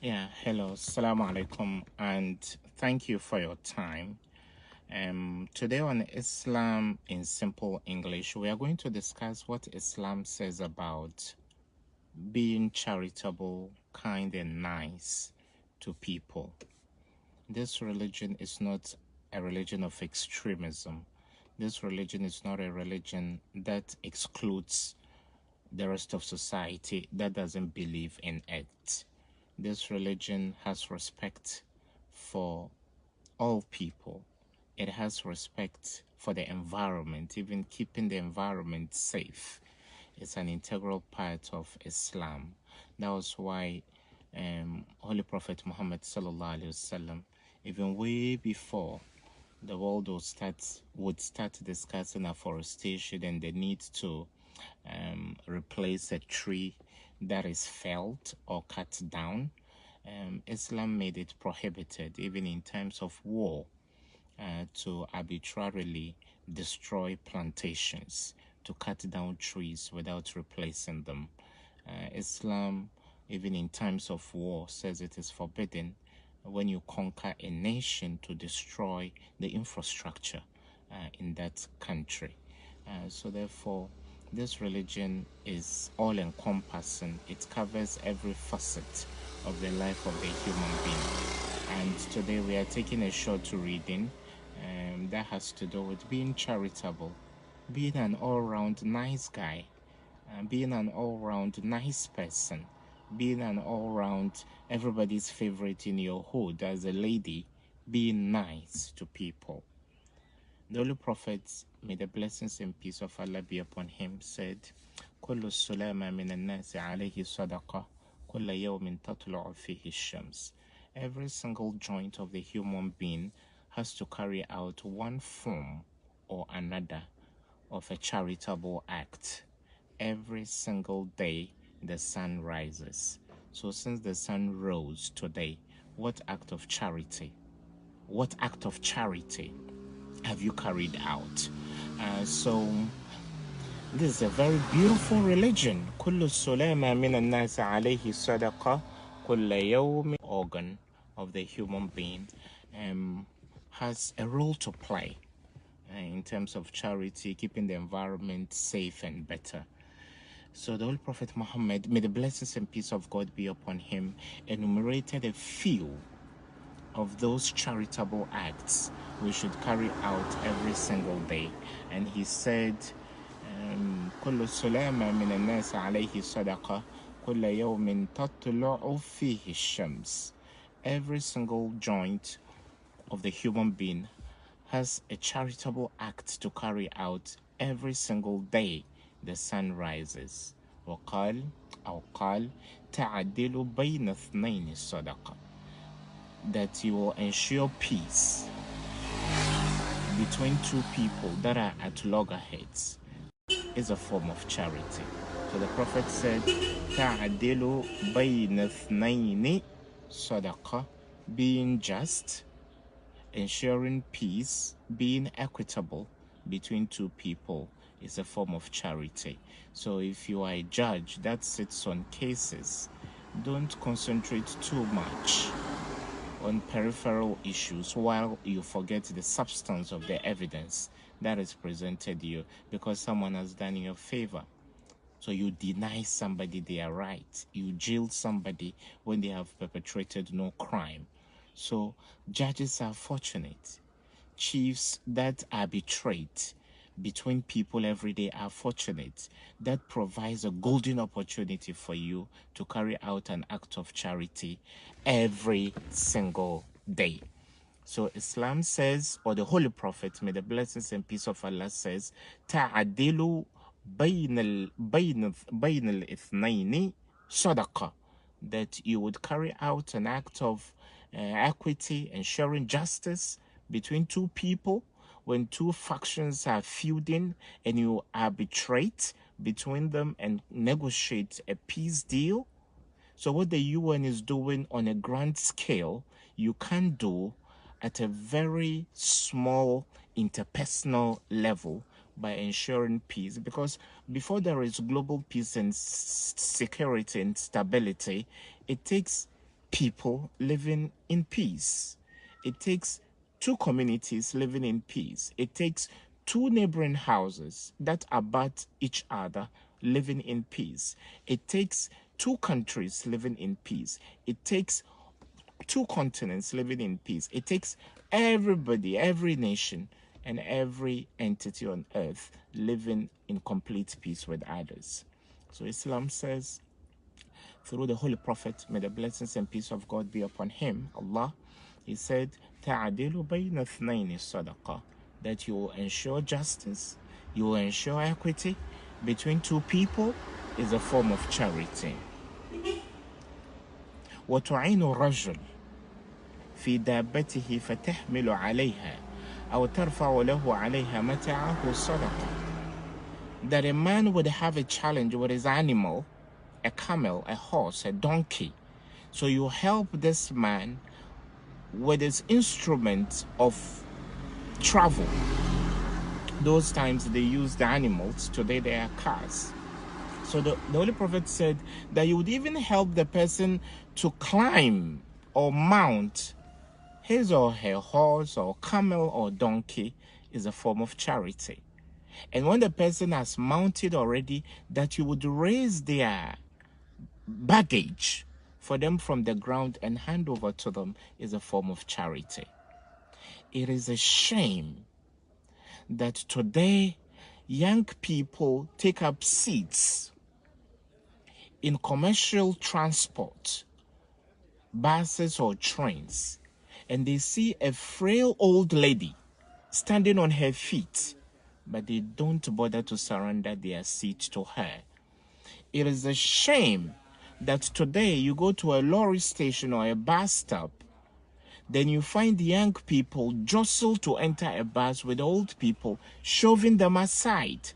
Yeah, hello, assalamu alaikum, and thank you for your time. Today on Islam in simple English, we are going to discuss what Islam says about being charitable, kind, and nice to people. This religion is not a religion of extremism. This religion is not a religion that excludes the rest of society that doesn't believe in it. This religion has respect for all people. It has respect for the environment, even keeping the environment safe. It's an integral part of Islam. That was why Holy Prophet Muhammad sallallahu alaihi wasallam, even way before the world would start discussing afforestation and the need to replace a tree that is felled or cut down. Islam made it prohibited, even in times of war, to arbitrarily destroy plantations, to cut down trees without replacing them. Islam, even in times of war, says it is forbidden when you conquer a nation to destroy the infrastructure in that country. So, therefore, this religion is all encompassing, it covers every facet of the life of the human being. And today we are taking a short reading that has to do with being charitable, being an all round nice guy, being an all round nice person, being an all round everybody's favorite in your hood as a lady, being nice to people. The Holy Prophet, may the blessings and peace of Allah be upon him, said, كل السلامة من الناس عليه صدقة كل يوم تطلع فيه الشمس. Every single joint of the human being has to carry out one form or another of a charitable act. Every single day the sun rises. So since the sun rose today, what act of charity? What act of charity have you carried out? So this is a very beautiful religion. كل السلامة من الناس عليه صدقة كل يوم. Organ of the human being has a role to play in terms of charity, keeping the environment safe and better. So the Holy Prophet Muhammad, may the blessings and peace of God be upon him, enumerated a few of those charitable acts we should carry out every single day. And he said, كل السلامة من الناس عليه صدقة كل يوم تطلع فيه الشمس. Every single joint of the human being has a charitable act to carry out every single day the sun rises. وقال أو قال تعدل بين اثنين الصدقة, that you will ensure peace between two people that are at loggerheads is a form of charity. So the Prophet said, تعدل بين اثنين صدقة, being just, ensuring peace, being equitable between two people is a form of charity. So if you are a judge that sits on cases, don't concentrate too much on peripheral issues while you forget the substance of the evidence that is presented to you because someone has done you a favor. So you deny somebody their right. You jail somebody when they have perpetrated no crime. So judges are fortunate. Chiefs that arbitrate between people every day are fortunate. That provides a golden opportunity for you to carry out an act of charity every single day. So Islam says, or the Holy Prophet, may the blessings and peace of Allah says, تعدلوا بين الاثنين صدقة, that you would carry out an act of equity, ensuring justice between two people when two factions are feuding, and you arbitrate between them and negotiate a peace deal. So what the UN is doing on a grand scale, you can do at a very small interpersonal level by ensuring peace, because before there is global peace and security and stability, it takes people living in peace. It takes two communities living in peace. It takes two neighboring houses that abut each other living in peace. It takes two countries living in peace. It takes two continents living in peace. It takes everybody, every nation, and every entity on earth living in complete peace with others. So Islam says, through the Holy Prophet, may the blessings and peace of God be upon him, Allah, he said, تَعْدِلُ بَيْنَ اثْنَيْنِ الصَّدَقَةِ, that you will ensure justice, you will ensure equity between two people is a form of charity. وَتُعِينُ الرَّجُلِ في دابته فتحمل عليها أو ترفع له عليها متاعه صدقة. That a man would have a challenge with his animal, a camel, a horse, a donkey. So you help this man with his instrument of travel. Those times they used animals, today they are cars. So the Holy Prophet said that you would even help the person to climb or mount his or her horse or camel or donkey is a form of charity. And when the person has mounted already, that you would raise their baggage for them from the ground and hand over to them is a form of charity. It is a shame that today young people take up seats in commercial transport, buses or trains, and they see a frail old lady standing on her feet, but they don't bother to surrender their seat to her. It is a shame that today you go to a lorry station or a bus stop, then you find young people jostle to enter a bus with old people, shoving them aside.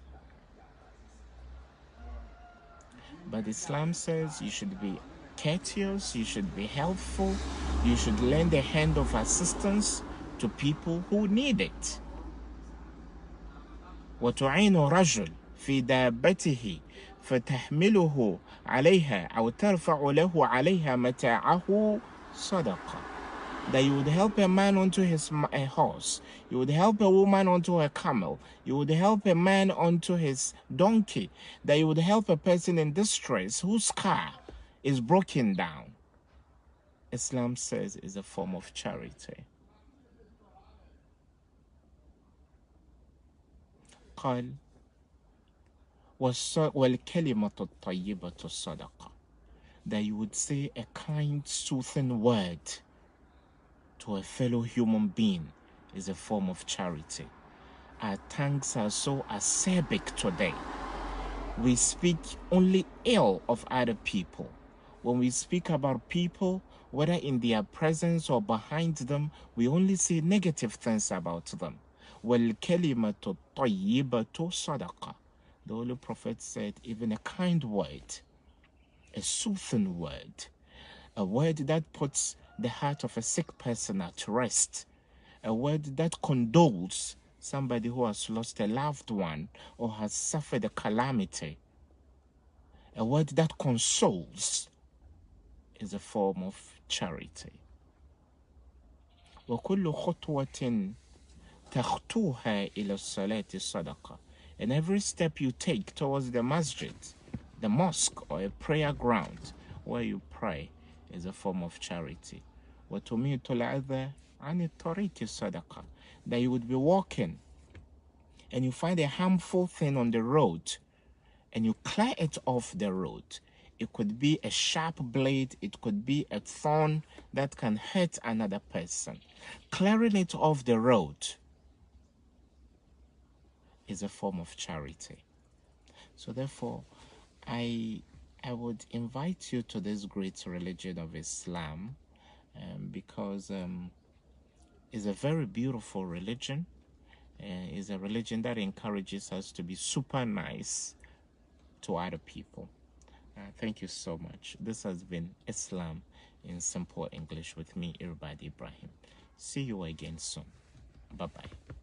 But Islam says you should be courteous, you should be helpful, you should lend a hand of assistance to people who need it. وتعين رجل في دابته فتحمله عليها أو ترفع له عليها متاعه صدقة. That you would help a man onto his horse, you would help a woman onto a camel, you would help a man onto his donkey, that you would help a person in distress whose car is broken down. Islam says is a form of charity. قال والكلمة الطيبة الصدقة. That you would say a kind, soothing word to a fellow human being is a form of charity. Our tongues are so acerbic today. We speak only ill of other people. When we speak about people, whether in their presence or behind them, we only say negative things about them. وَالْكَلِمَةُ الطَّيِّبَةُ صَدَقَةٌ. The Holy Prophet said, even a kind word, a soothing word, a word that puts the heart of a sick person at rest, a word that condoles somebody who has lost a loved one or has suffered a calamity, a word that consoles is a form of charity. وَكُلُّ خُطْوَةٍ تَخْطُوهَا إِلَى الصَّلَاةِ صَدَقَةٌ. And every step you take towards the masjid, the mosque or a prayer ground where you pray is a form of charity. وَتُمِيتُ الْأَذَى عَنِ الطَّرِيقِ صَدَقَةٌ. That you would be walking and you find a harmful thing on the road and you clear it off the road. It could be a sharp blade, it could be a thorn that can hurt another person. Clearing it off the road is a form of charity. So therefore, I would invite you to this great religion of Islam because it's a very beautiful religion. It's a religion that encourages us to be super nice to other people. Thank you so much. This has been Islam in Simple English with me, Irbad Ibrahim. See you again soon. Bye-bye.